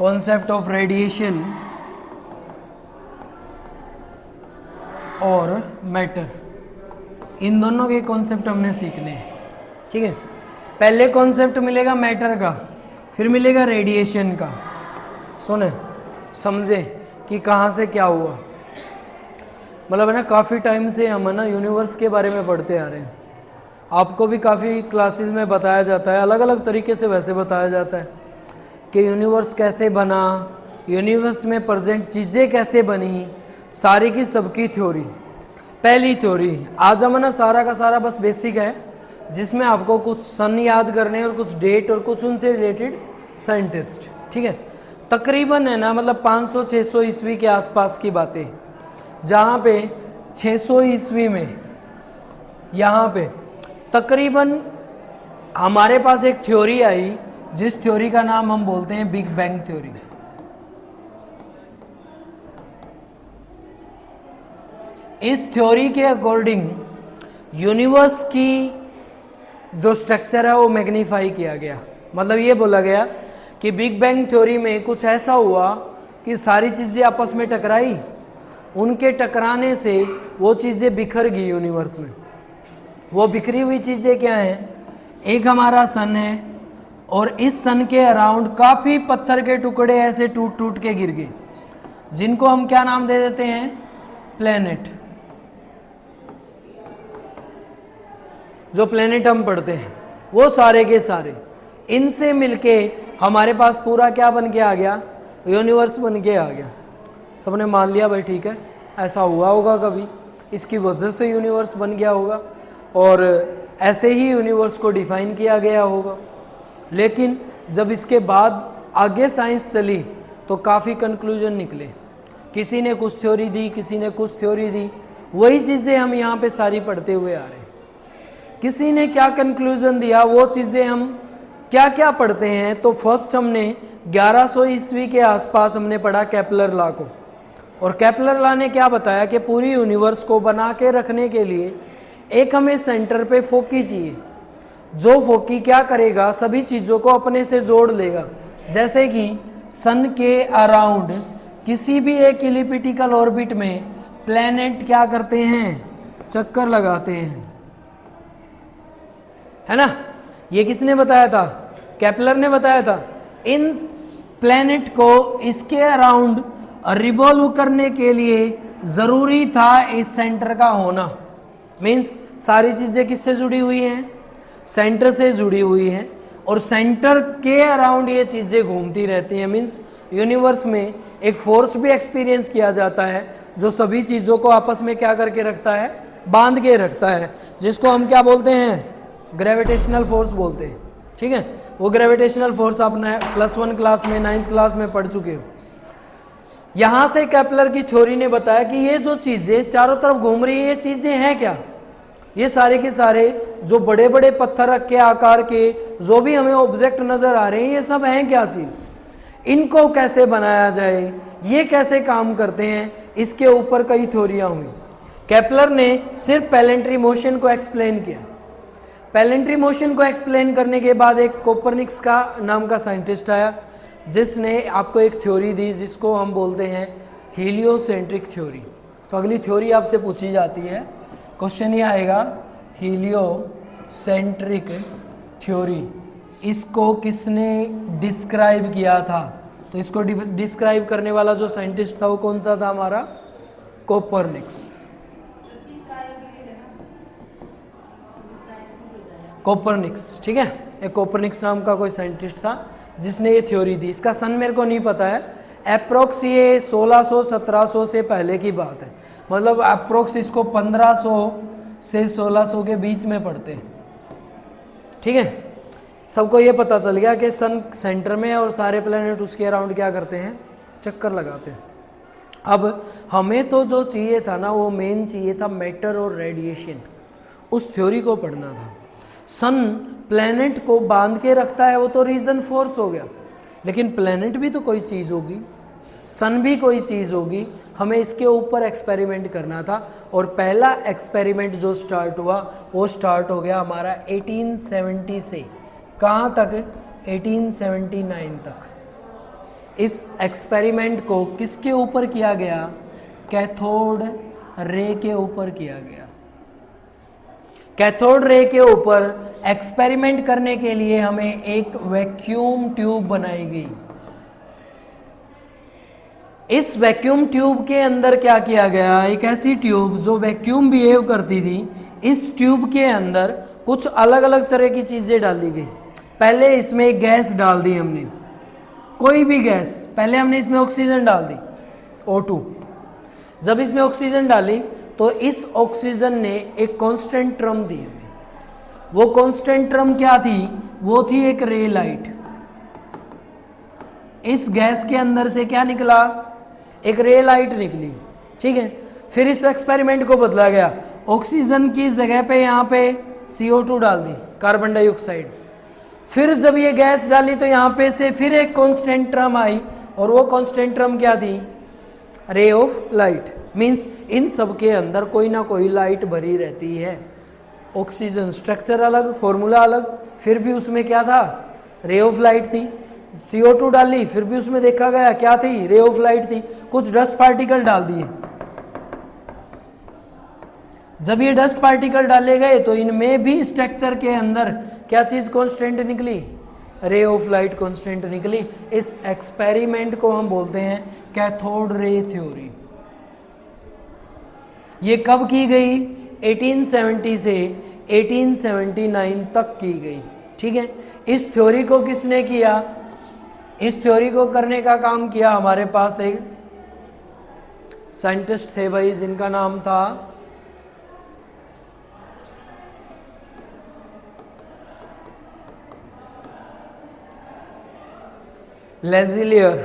Concept of radiation और matter, इन दोनों के कॉन्सेप्ट हमने सीखने हैं। ठीक है, पहले कॉन्सेप्ट मिलेगा मैटर का, फिर मिलेगा रेडिएशन का। सुने समझे कि कहाँ से क्या हुआ। मतलब है ना, काफ़ी टाइम से हम है ना यूनिवर्स के बारे में पढ़ते आ रहे हैं। आपको भी काफ़ी क्लासेस में बताया जाता है, अलग अलग तरीके से वैसे बताया जाता है कि यूनिवर्स कैसे बना, यूनिवर्स में प्रेजेंट चीज़ें कैसे बनी, सारी की सबकी थ्योरी। पहली थ्योरी आज हम ना सारा का सारा बस बेसिक है, जिसमें आपको कुछ सन याद करने और कुछ डेट और कुछ उनसे रिलेटेड साइंटिस्ट। ठीक है, तकरीबन है ना मतलब 500-600 ईस्वी के आसपास की बातें, जहाँ पे 600 ईस्वी में यहाँ पे तकरीबन हमारे पास एक थ्योरी आई, जिस थ्योरी का नाम हम बोलते हैं बिग बैंग थ्योरी। इस थ्योरी के अकॉर्डिंग यूनिवर्स की जो स्ट्रक्चर है वो मैग्नीफाई किया गया। मतलब ये बोला गया कि बिग बैंग थ्योरी में कुछ ऐसा हुआ कि सारी चीज़ें आपस में टकराई, उनके टकराने से वो चीज़ें बिखर गई यूनिवर्स में। वो बिखरी हुई चीज़ें क्या हैं? एक हमारा सन है और इस सन के अराउंड काफ़ी पत्थर के टुकड़े ऐसे टूट टूट के गिर गए, जिनको हम क्या नाम दे देते हैं? प्लेनेट। जो प्लेनेट हम पढ़ते हैं वो सारे के सारे इनसे मिलके हमारे पास पूरा क्या बन के आ गया? यूनिवर्स बन के आ गया। सबने मान लिया भाई ठीक है, ऐसा हुआ होगा कभी, इसकी वजह से यूनिवर्स बन गया होगा और ऐसे ही यूनिवर्स को डिफाइन किया गया होगा। लेकिन जब इसके बाद आगे साइंस चली तो काफ़ी कंक्लूजन निकले। किसी ने कुछ थ्योरी दी, किसी ने कुछ थ्योरी दी, वही चीज़ें हम यहाँ पे सारी पढ़ते हुए आ रहे हैं। किसी ने क्या कंक्लूजन दिया, वो चीज़ें हम क्या क्या पढ़ते हैं। तो फर्स्ट हमने 1100 ईस्वी के आसपास हमने पढ़ा केपलर लॉ को, और केपलर लॉ ने क्या बताया कि पूरी यूनिवर्स को बना के रखने के लिए एक हमें सेंटर पे फोकी चाहिए, जो फोकी क्या करेगा? सभी चीज़ों को अपने से जोड़ लेगा। जैसे कि सन के अराउंड किसी भी एक इलिप्टिकल ऑर्बिट में प्लैनेट क्या करते हैं? चक्कर लगाते हैं, है ना। ये किसने बताया था? केपलर ने बताया था। इन प्लैनेट को इसके अराउंड रिवॉल्व करने के लिए जरूरी था इस सेंटर का होना। मीन्स सारी चीजें किससे जुड़ी हुई हैं? सेंटर से जुड़ी हुई हैं, और सेंटर के अराउंड ये चीजें घूमती रहती हैं। मीन्स यूनिवर्स में एक फोर्स भी एक्सपीरियंस किया जाता है जो सभी चीजों को आपस में क्या करके रखता है? बांध के रखता है, जिसको हम क्या बोलते हैं? ग्रेविटेशनल फोर्स बोलते हैं। ठीक है, वो ग्रेविटेशनल फोर्स आप +1 क्लास में 9th क्लास में पढ़ चुके हो। यहां से केपलर की थ्योरी ने बताया कि ये जो चीजें चारों तरफ घूम रही है, ये चीजें हैं क्या? ये सारे के सारे जो बड़े बड़े पत्थर के आकार के जो भी हमें ऑब्जेक्ट नजर आ रहे हैं, ये सब हैं क्या चीज? इनको कैसे बनाया जाए, ये कैसे काम करते हैं, इसके ऊपर कई थ्योरियां हुई। केपलर ने सिर्फ प्लैनेटरी मोशन को एक्सप्लेन किया। प्लैनेटरी मोशन को एक्सप्लेन करने के बाद एक कोपरनिकस का नाम का साइंटिस्ट आया, जिसने आपको एक थ्योरी दी, जिसको हम बोलते हैं हीलियोसेंट्रिक थ्योरी। तो अगली थ्योरी आपसे पूछी जाती है, क्वेश्चन ये आएगा, हीलियोसेंट्रिक थ्योरी इसको किसने डिस्क्राइब किया था? तो इसको डिस्क्राइब करने वाला जो साइंटिस्ट था वो कौन सा था? हमारा कोपरनिकस। कोपरनिकस, ठीक है, एक कोपरनिकस नाम का कोई साइंटिस्ट था जिसने ये थ्योरी दी। इसका सन मेरे को नहीं पता है, अप्रोक्स ये 1600-1700 से पहले की बात है। मतलब अप्रोक्स इसको 1500 से 1600 के बीच में पढ़ते हैं। ठीक है, सबको ये पता चल गया कि सन सेंटर में है और सारे प्लैनेट उसके अराउंड क्या करते हैं? चक्कर लगाते हैं। अब हमें तो जो चाहिए था ना, वो मेन चाहिए था मैटर और रेडिएशन। उस थ्योरी को पढ़ना था। सन प्लैनेट को बांध के रखता है, वो तो रीजन फोर्स हो गया, लेकिन प्लैनेट भी तो कोई चीज़ होगी, सन भी कोई चीज़ होगी। हमें इसके ऊपर एक्सपेरिमेंट करना था, और पहला एक्सपेरिमेंट जो स्टार्ट हुआ वो स्टार्ट हो गया हमारा 1870 से। कहाँ तक? 1879 तक। इस एक्सपेरिमेंट को किसके ऊपर किया गया? कैथोड रे के ऊपर किया गया। कैथोड रे के ऊपर एक्सपेरिमेंट करने के लिए हमें एक वैक्यूम ट्यूब बनाई गई। इस वैक्यूम ट्यूब के अंदर क्या किया गया? एक ऐसी ट्यूब जो वैक्यूम बिहेव करती थी, इस ट्यूब के अंदर कुछ अलग अलग तरह की चीजें डाली गई। पहले इसमें एक गैस डाल दी हमने, कोई भी गैस। पहले हमने इसमें ऑक्सीजन डाल दी, O2। जब इसमें ऑक्सीजन डाली तो इस ऑक्सीजन ने एक कांस्टेंट टर्म दी हमें। वो कांस्टेंट टर्म क्या थी? वो थी एक रे लाइट। इस गैस के अंदर से क्या निकला? एक रे लाइट निकली, ठीक है। फिर इस एक्सपेरिमेंट को बदला गया, ऑक्सीजन की जगह पे यहाँ पे CO2 डाल दी, कार्बन डाइऑक्साइड। फिर जब ये गैस डाली तो यहाँ पे से फिर एक कांस्टेंट टर्म आई, और वो कांस्टेंट टर्म क्या थी? Ray of light. मींस इन सब के अंदर कोई ना कोई लाइट भरी रहती है। ऑक्सीजन स्ट्रक्चर अलग, फॉर्मूला अलग, फिर भी उसमें क्या था? रे ऑफ लाइट थी। CO2 डाली, फिर भी उसमें देखा गया क्या थी? रे ऑफ लाइट थी। कुछ डस्ट पार्टिकल डाल दिए। जब ये डस्ट पार्टिकल डाले गए तो इनमें भी स्ट्रक्चर के अंदर क्या चीज कांस्टेंट निकली? रे ऑफ लाइट कांस्टेंट निकली। इस एक्सपेरिमेंट को हम बोलते हैं कैथोड रे थ्योरी। ये कब की गई? 1870 से 1879 तक की गई, ठीक है। इस थ्योरी को किसने किया? इस थ्योरी को करने का काम किया हमारे पास एक साइंटिस्ट थे भाई, जिनका नाम था लेजिलियर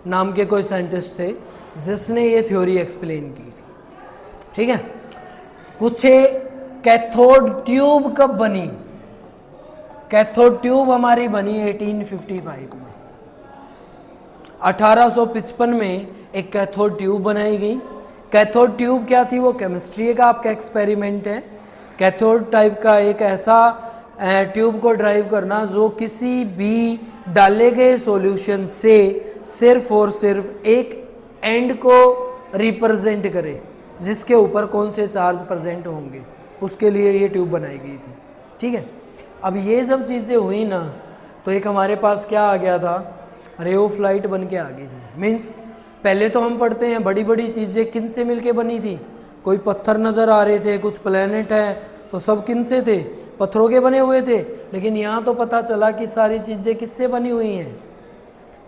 नाम के कोई साइंटिस्ट थे, जिसने ये थ्योरी एक्सप्लेन की थी, ठीक है। पूछे कैथोड ट्यूब कब बनी? कैथोड ट्यूब हमारी बनी 1855 में। 1855 में एक कैथोड ट्यूब बनाई गई। कैथोड ट्यूब क्या थी? वो केमिस्ट्री का आपका एक्सपेरिमेंट है। कैथोड टाइप का एक ऐसा ट्यूब को ड्राइव करना जो किसी भी डाले गए सॉल्यूशन से सिर्फ और सिर्फ एक एंड को रिप्रेजेंट करे, जिसके ऊपर कौन से चार्ज प्रेजेंट होंगे, उसके लिए ये ट्यूब बनाई गई थी, ठीक है। अब ये सब चीज़ें हुई ना, तो एक हमारे पास क्या आ गया था? रे ऑफ लाइट बन के आ गई थी। मीन्स पहले तो हम पढ़ते हैं बड़ी बड़ी चीज़ें किन से मिलके बनी थी? कोई पत्थर नज़र आ रहे थे, कुछ प्लेनेट है, तो सब किन से थे? पत्थरों के बने हुए थे। लेकिन यहाँ तो पता चला कि सारी चीज़ें किससे बनी हुई हैं?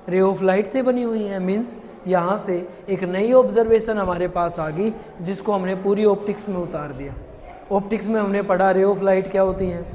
रे ऑफ लाइट से बनी हुई हैं। मीन्स यहाँ से एक नई ऑब्जर्वेशन हमारे पास आ गई, जिसको हमने पूरी ऑप्टिक्स में उतार दिया। ऑप्टिक्स में हमने पढ़ा रे ऑफ लाइट क्या होती हैं,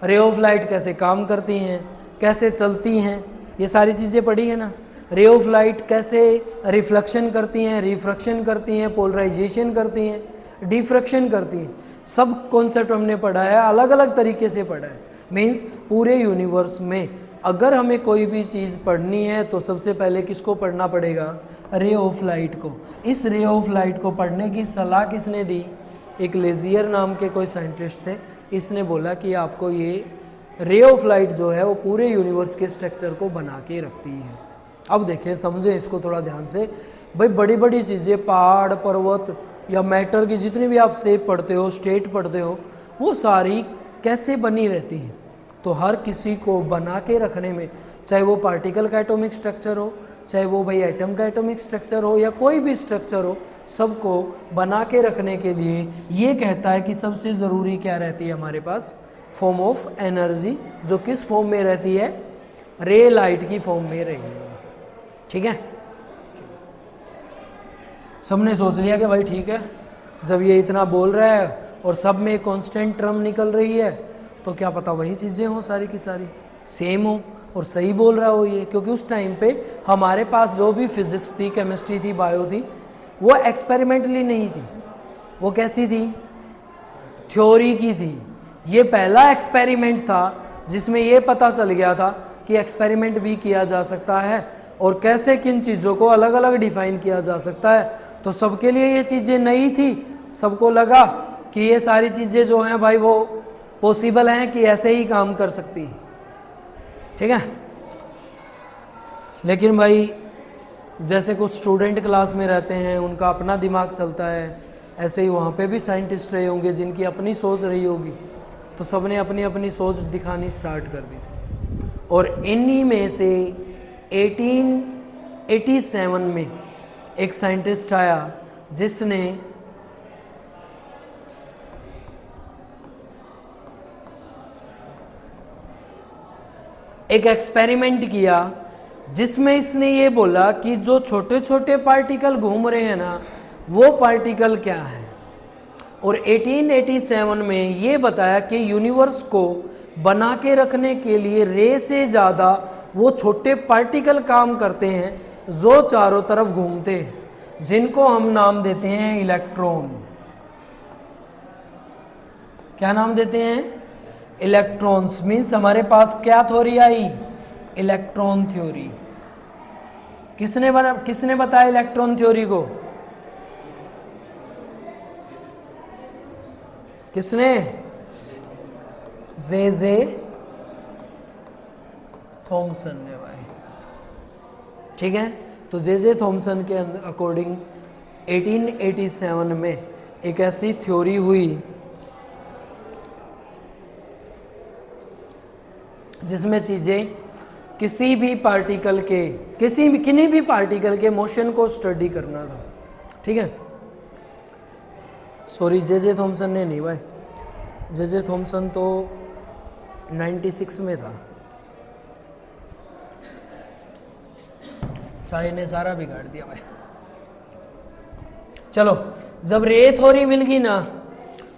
रे ऑफ लाइट कैसे काम करती हैं, कैसे चलती हैं, ये सारी चीज़ें पढ़ी है ना। रे ऑफ लाइट कैसे रिफ्लेक्शन करती हैं, रिफ्रैक्शन करती हैं, पोलराइजेशन करती हैं, डिफ्रैक्शन करती हैं, सब कॉन्सेप्ट हमने पढ़ा है, अलग अलग तरीके से पढ़ा है। मीन्स पूरे यूनिवर्स में अगर हमें कोई भी चीज़ पढ़नी है तो सबसे पहले किसको पढ़ना पड़ेगा? रे ऑफ लाइट को। इस रे ऑफ लाइट को पढ़ने की सलाह किसने दी? एक लेजियर नाम के कोई साइंटिस्ट थे। इसने बोला कि आपको ये रे ऑफ लाइट जो है वो पूरे यूनिवर्स के स्ट्रक्चर को बना के रखती है। अब देखें, समझें इसको थोड़ा ध्यान से। भाई बड़ी बड़ी चीज़ें, पहाड़, पर्वत या मैटर की जितनी भी आप शेप पढ़ते हो, स्टेट पढ़ते हो, वो सारी कैसे बनी रहती हैं? तो हर किसी को बना के रखने में, चाहे वो पार्टिकल का एटॉमिक स्ट्रक्चर हो, चाहे वो भाई एटम का एटॉमिक स्ट्रक्चर हो, या कोई भी स्ट्रक्चर हो, सबको बना के रखने के लिए ये कहता है कि सबसे ज़रूरी क्या रहती है हमारे पास? फॉर्म ऑफ एनर्जी, जो किस फॉर्म में रहती है? रे लाइट की फॉर्म में रहेगी, ठीक है। सबने सोच लिया कि भाई ठीक है, जब ये इतना बोल रहा है और सब में कांस्टेंट टर्म निकल रही है, तो क्या पता वही चीज़ें हों, सारी की सारी सेम हो और सही बोल रहा हो ये। क्योंकि उस टाइम पे हमारे पास जो भी फिजिक्स थी, केमिस्ट्री थी, बायो थी, वो एक्सपेरिमेंटली नहीं थी, वो कैसी थी? थ्योरी की थी। ये पहला एक्सपेरिमेंट था जिसमें ये पता चल गया था कि एक्सपेरिमेंट भी किया जा सकता है और कैसे किन चीज़ों को अलग अलग डिफाइन किया जा सकता है। तो सबके लिए ये चीज़ें नई थी, सबको लगा कि ये सारी चीज़ें जो हैं भाई वो पॉसिबल हैं कि ऐसे ही काम कर सकती है, ठीक है। लेकिन भाई जैसे कुछ स्टूडेंट क्लास में रहते हैं, उनका अपना दिमाग चलता है, ऐसे ही वहाँ पे भी साइंटिस्ट रहे होंगे जिनकी अपनी सोच रही होगी, तो सबने अपनी अपनी सोच दिखानी स्टार्ट कर दी। और इन्हीं में से 1887 में एक साइंटिस्ट आया जिसने एक एक्सपेरिमेंट किया जिसमें इसने ये बोला कि जो छोटे छोटे पार्टिकल घूम रहे हैं ना, वो पार्टिकल क्या है। और 1887 में ये बताया कि यूनिवर्स को बना के रखने के लिए रे से ज़्यादा वो छोटे पार्टिकल काम करते हैं जो चारों तरफ घूमते हैं, जिनको हम नाम देते हैं इलेक्ट्रॉन। क्या नाम देते हैं? इलेक्ट्रॉन्स। मीन्स हमारे पास क्या थ्योरी आई? Electron theory. किसने बताया इलेक्ट्रॉन थ्योरी को? किसने? जे थॉमसन ने भाई। ठीक है, तो जे थॉमसन के अकॉर्डिंग 1887 में एक ऐसी थ्योरी हुई जिसमें चीजें किसी भी पार्टिकल के किन्हीं भी पार्टिकल के मोशन को स्टडी करना था। ठीक है, सॉरी जे थॉमसन ने नहीं भाई, जे थॉमसन तो 96 में था। चाय ने सारा बिगाड़ दिया भाई। चलो, जब रे थ्योरी मिल गई ना,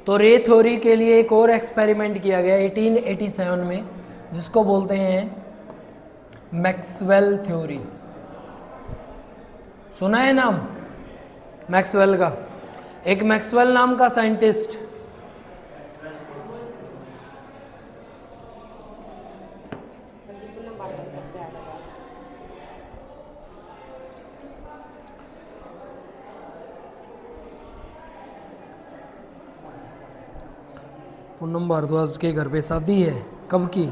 तो रे थ्योरी के लिए एक और एक्सपेरिमेंट किया गया 1887 में, जिसको बोलते हैं मैक्सवेल थ्योरी। सुना है नाम मैक्सवेल का? एक मैक्सवेल नाम का साइंटिस्ट पूनम भारद्वाज के घर पे शादी है। कब की?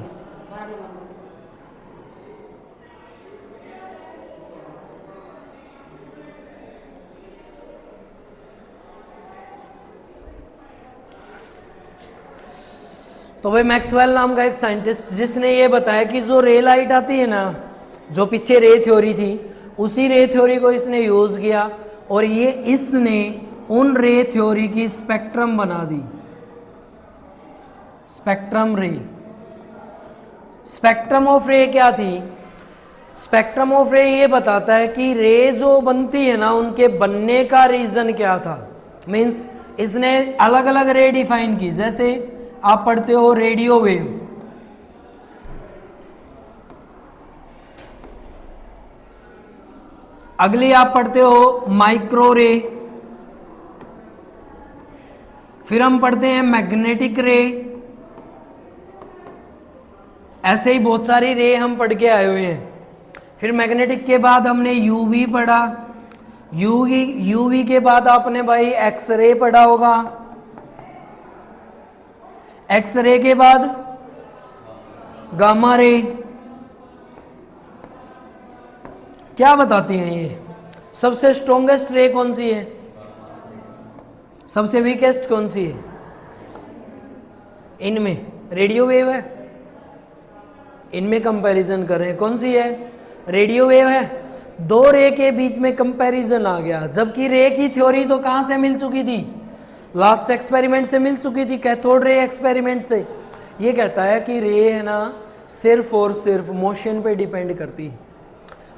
तो भाई मैक्सवेल नाम का एक साइंटिस्ट जिसने ये बताया कि जो रे लाइट आती है ना, जो पीछे रे थ्योरी थी, उसी रे थ्योरी को इसने यूज किया और ये इसने उन रे थ्योरी की स्पेक्ट्रम बना दी। स्पेक्ट्रम रे। स्पेक्ट्रम ऑफ रे क्या थी? स्पेक्ट्रम ऑफ रे ये बताता है कि रे जो बनती है ना, उनके बनने का रीजन क्या था। मींस इसने अलग अलग रे डिफाइन की। जैसे आप पढ़ते हो रेडियो वेव, अगली आप पढ़ते हो माइक्रो रे, फिर हम पढ़ते हैं मैग्नेटिक रे। ऐसे ही बहुत सारी रे हम पढ़ के आए हुए हैं। फिर मैग्नेटिक के बाद हमने यूवी पढ़ा, यूवी के बाद आपने भाई एक्स रे पढ़ा होगा, एक्स रे के बाद गामा रे। क्या बताती हैं ये? सबसे स्ट्रॉन्गेस्ट रे कौन सी है? सबसे वीकेस्ट कौन सी है? इनमें रेडियो वेव है। इनमें कंपैरिजन कर रहे हैं, कौन सी है? रेडियो वेव है। दो रे के बीच में कंपैरिजन आ गया, जबकि रे की थ्योरी तो कहां से मिल चुकी थी? लास्ट एक्सपेरिमेंट से मिल चुकी थी, कैथोड रे एक्सपेरिमेंट से। ये कहता है कि रे है ना, सिर्फ और सिर्फ मोशन पे डिपेंड करती है।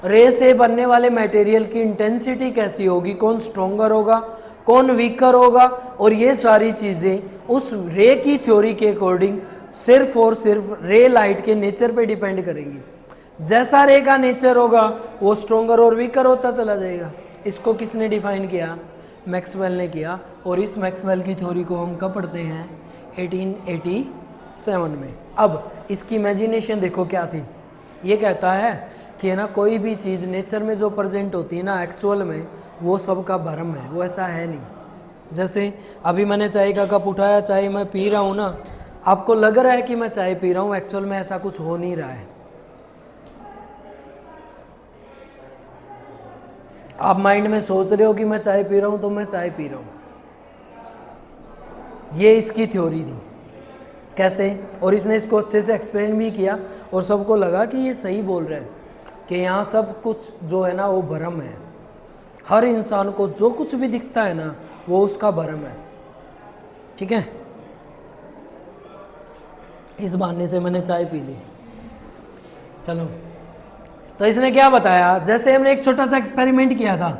रे से बनने वाले मटेरियल की इंटेंसिटी कैसी होगी, कौन स्ट्रोंगर होगा, कौन वीकर होगा, और ये सारी चीजें उस रे की थ्योरी के अकॉर्डिंग सिर्फ और सिर्फ रे लाइट के नेचर पे डिपेंड करेंगी। जैसा रे का नेचर होगा वो स्ट्रोंगर और वीकर होता चला जाएगा। इसको किसने डिफाइन किया? मैक्सवेल ने किया। और इस मैक्सवेल की थ्योरी को हम कब पढ़ते हैं? 1887 में। अब इसकी इमेजिनेशन देखो क्या थी। ये कहता है कि है ना, कोई भी चीज़ नेचर में जो प्रेजेंट होती है ना, एक्चुअल में वो सबका भ्रम है, वो ऐसा है नहीं। जैसे अभी मैंने चाय का कप उठाया, चाय मैं पी रहा हूँ ना, आपको लग रहा है कि मैं चाय पी रहा हूँ, एक्चुअल में ऐसा कुछ हो नहीं रहा है। आप माइंड में सोच रहे हो कि मैं चाय पी रहा हूं, तो मैं चाय पी रहा हूं। ये इसकी थ्योरी थी। कैसे? और इसने इसको अच्छे से एक्सप्लेन भी किया और सबको लगा कि ये सही बोल रहे हैं कि यहाँ सब कुछ जो है ना वो भ्रम है। हर इंसान को जो कुछ भी दिखता है ना वो उसका भ्रम है। ठीक है, इस बहाने से मैंने चाय पी ली। चलो, तो इसने क्या बताया, जैसे हमने एक छोटा सा एक्सपेरिमेंट किया था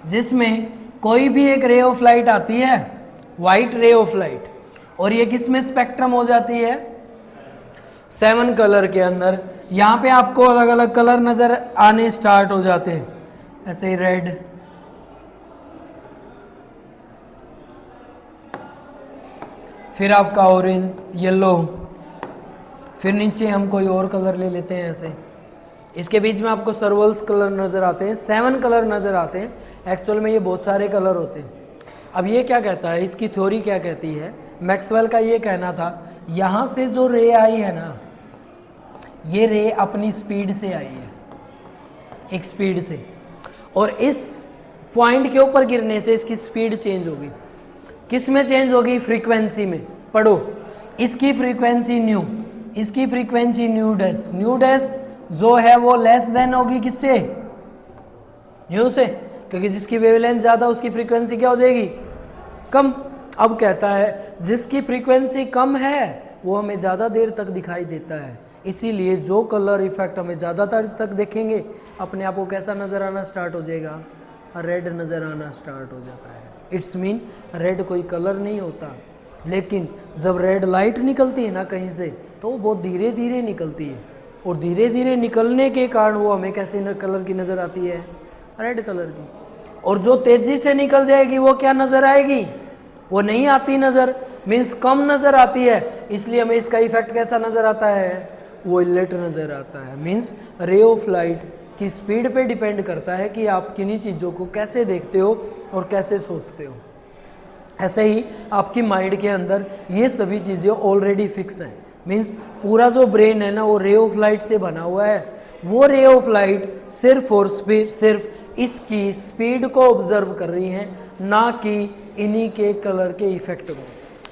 जिसमें कोई भी एक रे ऑफ लाइट आती है, वाइट रे ऑफ लाइट, और ये किस में स्पेक्ट्रम हो जाती है, 7 कलर के अंदर। यहाँ पे आपको अलग अलग कलर नजर आने स्टार्ट हो जाते हैं, ऐसे ही रेड, फिर आपका ऑरेंज, येलो, फिर नीचे हम कोई और कलर ले लेते हैं ऐसे। इसके बीच में आपको सर्वल्स कलर नजर आते हैं, 7 कलर नजर आते हैं। एक्चुअल में ये बहुत सारे कलर होते हैं। अब ये क्या कहता है, इसकी थ्योरी क्या कहती है, मैक्सवेल का ये कहना था यहाँ से जो रे आई है ना, ये रे अपनी स्पीड से आई है, एक स्पीड से, और इस पॉइंट के ऊपर गिरने से इसकी स्पीड चेंज होगी। किस में चेंज होगी, फ्रीक्वेंसी में। पढ़ो, इसकी फ्रीक्वेंसी न्यू, इसकी frequency new dash, new dash जो है वो लेस देन होगी किससे, न्यू से, क्योंकि जिसकी वेवलेंथ ज्यादा उसकी फ्रीक्वेंसी क्या हो जाएगी, कम। अब कहता है जिसकी फ्रीक्वेंसी कम है वो हमें ज्यादा देर तक दिखाई देता है, इसीलिए जो कलर इफेक्ट हमें ज्यादा देर तक देखेंगे अपने आप को कैसा नजर आना स्टार्ट हो जाएगा, रेड नजर आना स्टार्ट हो जाता है। इट्स मीन रेड कोई कलर नहीं होता, लेकिन जब रेड लाइट निकलती है ना कहीं से तो वो बहुत धीरे धीरे निकलती है, और धीरे धीरे निकलने के कारण वो हमें कैसे कलर की नजर आती है, रेड कलर की। और जो तेजी से निकल जाएगी वो क्या नजर आएगी, वो नहीं आती नजर, मीन्स कम नजर आती है, इसलिए हमें इसका इफेक्ट कैसा नजर आता है, वोलेट नजर आता है। मीन्स रे ऑफ लाइट की स्पीड पे डिपेंड करता है कि आप किन्हीं चीज़ों को कैसे देखते हो और कैसे सोचते हो। ऐसे ही आपकी माइंड के अंदर ये सभी चीज़ें ऑलरेडी फिक्स हैं। मीन्स पूरा जो ब्रेन है ना वो रे ऑफ लाइट से बना हुआ है। वो रे ऑफ लाइट सिर्फ और सिर्फ इसकी स्पीड को ऑब्जर्व कर रही है, ना कि इन्हीं के कलर के इफेक्ट को।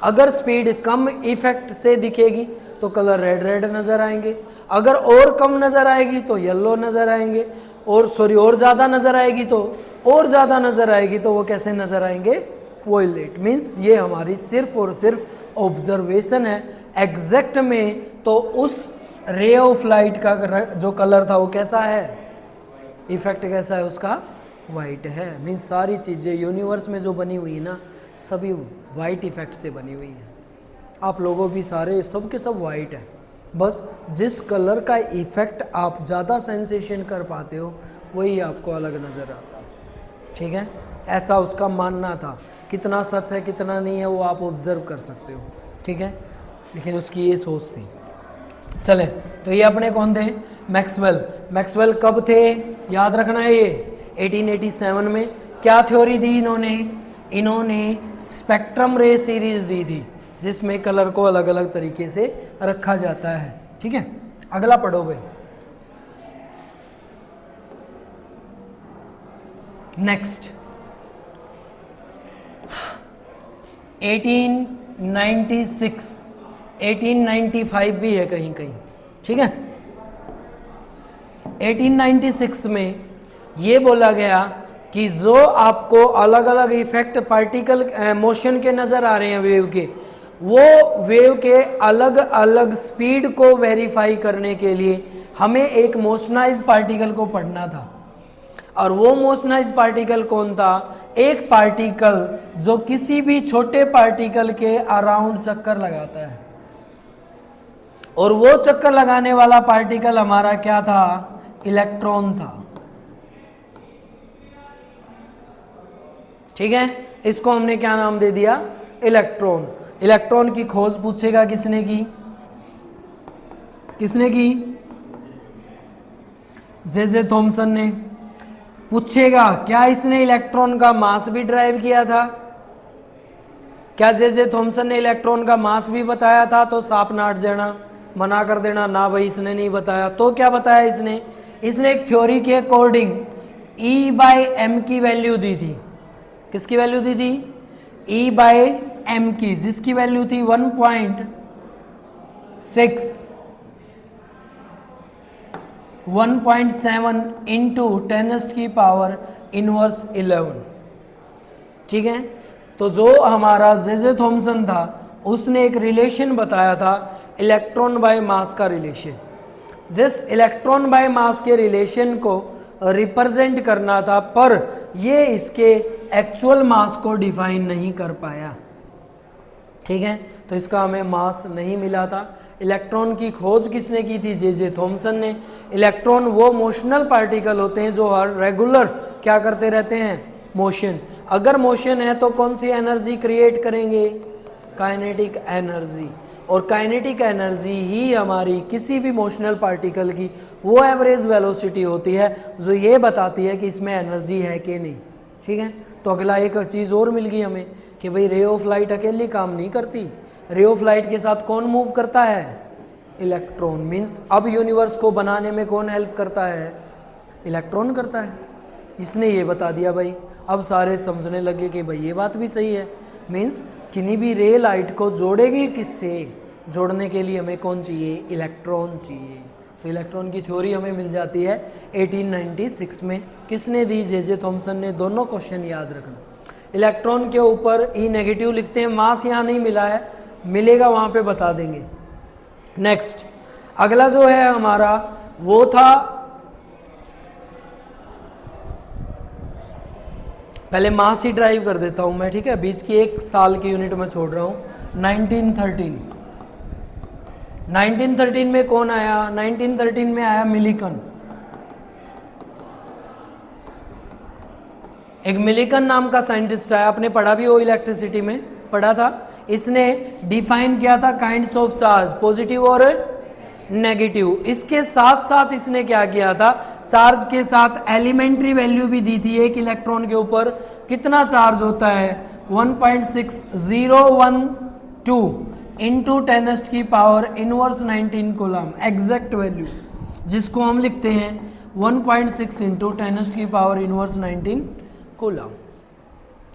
अगर स्पीड कम इफेक्ट से दिखेगी तो कलर रेड रेड नजर आएंगे, अगर और कम नजर आएगी तो येलो नजर आएंगे, और और ज्यादा नजर आएगी तो और ज्यादा नजर आएगी तो वो कैसे नजर आएंगे, वोलेट। मीन्स ये हमारी सिर्फ और सिर्फ ऑब्जर्वेशन है। एग्जैक्ट में तो उस रे ऑफ लाइट का जो कलर था वो कैसा है, इफेक्ट कैसा है उसका, वाइट है। मीन्स सारी चीज़ें यूनिवर्स में जो बनी हुई है ना सभी वाइट इफेक्ट से बनी हुई है। आप लोगों भी सारे सब के सब वाइट है, बस जिस कलर का इफेक्ट आप ज़्यादा सेंसेशन कर पाते हो वही आपको अलग नज़र आता है। ठीक है, ऐसा उसका मानना था। कितना सच है कितना नहीं है वो आप ऑब्जर्व कर सकते हो। ठीक है, लेकिन उसकी ये सोच थी। चले, तो ये अपने कौन थे, मैक्सवेल। मैक्सवेल कब थे, याद रखना है ये 1887 में। क्या थ्योरी दी इन्होंने, इन्होंने स्पेक्ट्रम रे सीरीज दी थी जिसमें कलर को अलग अलग तरीके से रखा जाता है। ठीक है, अगला पढ़ो भाई। नेक्स्ट 1896, 1895 भी है कहीं कहीं। ठीक है, 1896 में ये बोला गया कि जो आपको अलग अलग इफेक्ट पार्टिकल मोशन के नजर आ रहे हैं वेव के, वो वेव के अलग अलग स्पीड को वेरीफाई करने के लिए हमें एक मोशनाइज पार्टिकल को पढ़ना था। और वो मोशनाइज पार्टिकल कौन था, एक पार्टिकल जो किसी भी छोटे पार्टिकल के अराउंड चक्कर लगाता है, और वो चक्कर लगाने वाला पार्टिकल हमारा क्या था, इलेक्ट्रॉन था। ठीक है, इसको हमने क्या नाम दे दिया, इलेक्ट्रॉन। इलेक्ट्रॉन की खोज पूछेगा किसने की, किसने की, जे थॉमसन ने। पूछेगा क्या इसने इलेक्ट्रॉन का मास भी ड्राइव किया था, क्या जे थॉमसन ने इलेक्ट्रॉन का मास भी बताया था, तो सांप नाट जाना, मना कर देना, ना भाई इसने नहीं बताया। तो क्या बताया इसने, इसने एक थ्योरी के अकॉर्डिंग E बाय एम की वैल्यू दी थी, किसकी वैल्यू दी थी? E बाय एम की, जिसकी वैल्यू थी 1.7 इंटू 10⁻⁻11। ठीक है, तो जो हमारा जे थॉमसन था उसने एक रिलेशन बताया था इलेक्ट्रॉन बाय मास का रिलेशन। जिस इलेक्ट्रॉन बाय मास के रिलेशन को रिप्रेजेंट करना था, पर ये इसके एक्चुअल मास को डिफाइन नहीं कर पाया। ठीक है, तो इसका हमें मास नहीं मिला था। इलेक्ट्रॉन की खोज किसने की थी? जे थॉमसन ने। इलेक्ट्रॉन वो मोशनल पार्टिकल होते हैं जो हर रेगुलर क्या करते रहते हैं? मोशन। अगर मोशन है तो कौन सी एनर्जी क्रिएट करेंगे? Kinetic energy. और काइनेटिक एनर्जी ही हमारी किसी भी मोशनल पार्टिकल की वो एवरेज वेलोसिटी होती है जो ये बताती है कि इसमें एनर्जी है कि नहीं। ठीक है, तो अगला एक चीज़ और मिल गई हमें कि भाई रे ऑफ लाइट अकेली काम नहीं करती, रे ऑफ लाइट के साथ कौन मूव करता है? इलेक्ट्रॉन। मीन्स अब यूनिवर्स को बनाने में कौन हेल्प करता है? इलेक्ट्रॉन करता है। इसने ये बता दिया भाई। अब सारे समझने लगे कि भाई ये बात भी सही है। मीन्स किन्हीं भी रे लाइट को जोड़ेंगे किससे? जोड़ने के लिए हमें कौन चाहिए? इलेक्ट्रॉन चाहिए। तो इलेक्ट्रॉन की थ्योरी हमें मिल जाती है 1896 में। किसने दी? जे थॉमसन ने। दोनों क्वेश्चन याद रखना। इलेक्ट्रॉन के ऊपर ई नेगेटिव लिखते हैं, मास यहाँ नहीं मिला है, मिलेगा वहाँ पे बता देंगे। नेक्स्ट अगला जो है हमारा वो था, पहले मास ही ड्राइव कर देता हूं मैं। ठीक है, बीच की एक साल की यूनिट में छोड़ रहा हूं। 1913 में कौन आया? 1913 में आया मिलिकन। एक मिलिकन नाम का साइंटिस्ट आया, आपने पढ़ा भी हो, इलेक्ट्रिसिटी में पढ़ा था। इसने डिफाइन किया था काइंड्स ऑफ चार्ज, पॉजिटिव और नेगेटिव। इसके साथ साथ इसने क्या किया था? चार्ज के साथ एलिमेंट्री वैल्यू भी दी थी। एक इलेक्ट्रॉन के ऊपर कितना चार्ज होता है? 1.6012 इंटू 10⁻⁻⁻19 कूलम, एग्जैक्ट वैल्यू, जिसको हम लिखते हैं 1.6 इंटू 10⁻⁻⁻19 कूलम।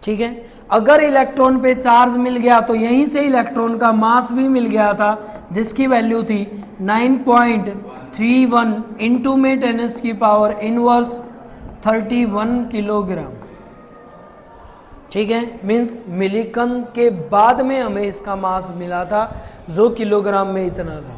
ठीक है, अगर इलेक्ट्रॉन पे चार्ज मिल गया तो यहीं से इलेक्ट्रॉन का मास भी मिल गया था, जिसकी वैल्यू थी 9.31 इंटू में 10⁻⁻31 किलोग्राम। ठीक है, मीन्स मिलिकन के बाद में हमें इसका मास मिला था जो किलोग्राम में इतना था।